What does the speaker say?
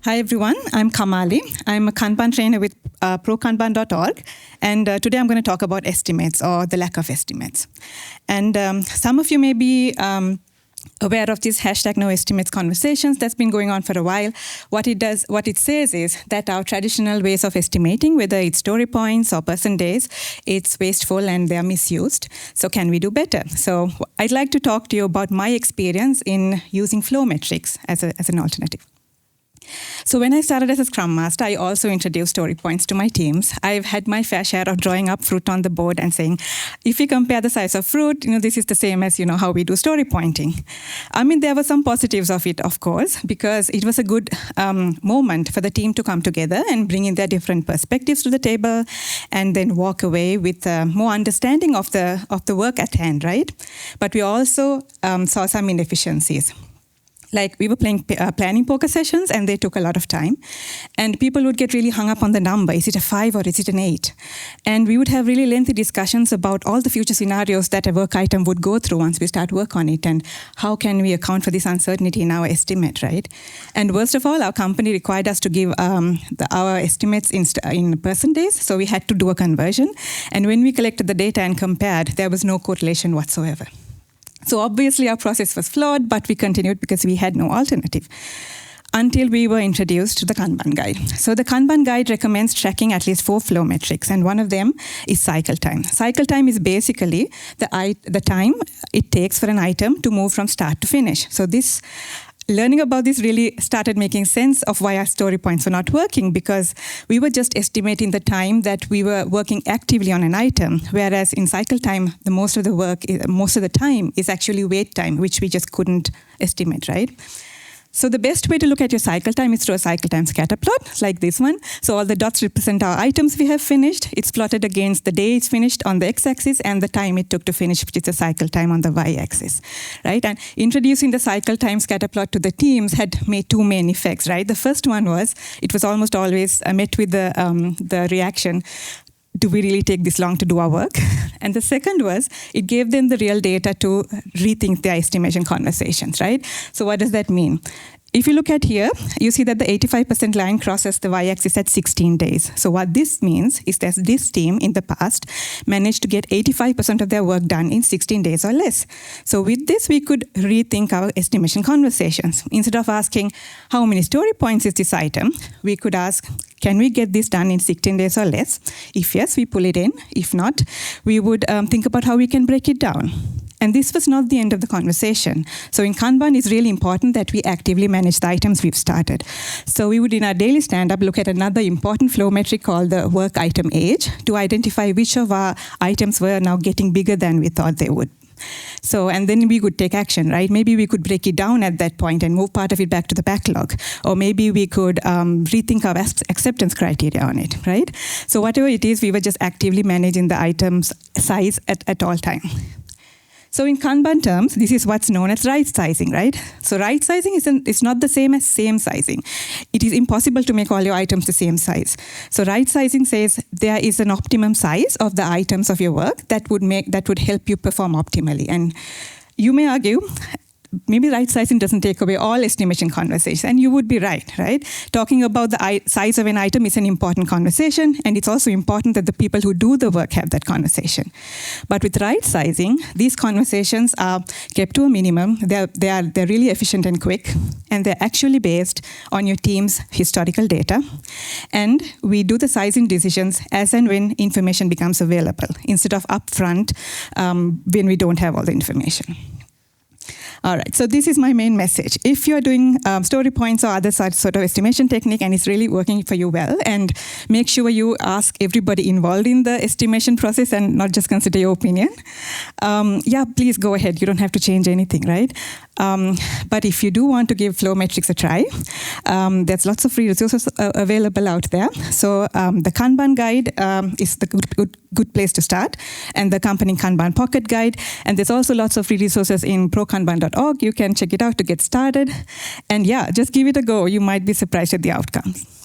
Hi everyone, I'm Kamali. I'm a Kanban trainer with prokanban.org, and today I'm going to talk about estimates or the lack of estimates. And some of you may be aware of this hashtag no estimates conversations that's been going on for a while. What it says is that our traditional ways of estimating, whether it's story points or person days, it's wasteful and they're misused. So can we do better? So I'd like to talk to you about my experience in using flow metrics as an alternative. So when I started as a Scrum Master, I also introduced story points to my teams. I've had my fair share of drawing up fruit on the board and saying, if we compare the size of fruit, this is the same as, how we do story pointing. I mean, there were some positives of it, of course, because it was a good moment for the team to come together and bring in their different perspectives to the table and then walk away with more understanding of the work at hand, right? But we also saw some inefficiencies. Like we were playing planning poker sessions and they took a lot of time. And people would get really hung up on the number. Is it a 5 or is it an 8? And we would have really lengthy discussions about all the future scenarios that a work item would go through once we start work on it. And how can we account for this uncertainty in our estimate, right? And worst of all, our company required us to give our estimates in person days. So we had to do a conversion. And when we collected the data and compared, there was no correlation whatsoever. So obviously our process was flawed, but we continued because we had no alternative until we were introduced to the Kanban guide. So the Kanban guide recommends tracking at least 4 flow metrics, and one of them is cycle time. Cycle time is basically the time it takes for an item to move from start to finish. So learning about this really started making sense of why our story points were not working, because we were just estimating the time that we were working actively on an item, whereas in cycle time, most of the time is actually wait time, which we just couldn't estimate, right? So the best way to look at your cycle time is through a cycle time scatter plot, like this one. So all the dots represent our items we have finished. It's plotted against the day it's finished on the x-axis and the time it took to finish, which is the cycle time on the y-axis, right? And introducing the cycle time scatter plot to the teams had made 2 main effects, right? The first one was, it was almost always met with the reaction, do we really take this long to do our work? And the second was, it gave them the real data to rethink their estimation conversations, right? So what does that mean? If you look at here, you see that the 85% line crosses the y-axis at 16 days. So what this means is that this team in the past managed to get 85% of their work done in 16 days or less. So with this, we could rethink our estimation conversations. Instead of asking, how many story points is this item? We could ask, can we get this done in 16 days or less? If yes, we pull it in. If not, we would think about how we can break it down. And this was not the end of the conversation. So in Kanban, it's really important that we actively manage the items we've started. So we would, in our daily stand-up, look at another important flow metric called the work item age to identify which of our items were now getting bigger than we thought they would. So, and then we could take action, right? Maybe we could break it down at that point and move part of it back to the backlog. Or maybe we could rethink our acceptance criteria on it, right? So whatever it is, we were just actively managing the item's size at all time. So in Kanban terms, this is what's known as right sizing, right? So right sizing is not the same as same sizing. It is impossible to make all your items the same size. So right sizing says there is an optimum size of the items of your work that would help you perform optimally. And you may argue, maybe right sizing doesn't take away all estimation conversations, and you would be right? Talking about the size of an item is an important conversation, and it's also important that the people who do the work have that conversation. But with right sizing, these conversations are kept to a minimum. They're really efficient and quick, and they're actually based on your team's historical data. And we do the sizing decisions as and when information becomes available, instead of upfront when we don't have all the information. All right, so this is my main message. If you're doing story points or other sort of estimation technique and it's really working for you well, and make sure you ask everybody involved in the estimation process and not just consider your opinion, please go ahead. You don't have to change anything, right? But if you do want to give flow metrics a try, there's lots of free resources available out there. So the Kanban guide is the good place to start, and the accompanying Kanban pocket guide. And there's also lots of free resources in prokanban.org. You can check it out to get started. And just give it a go. You might be surprised at the outcomes.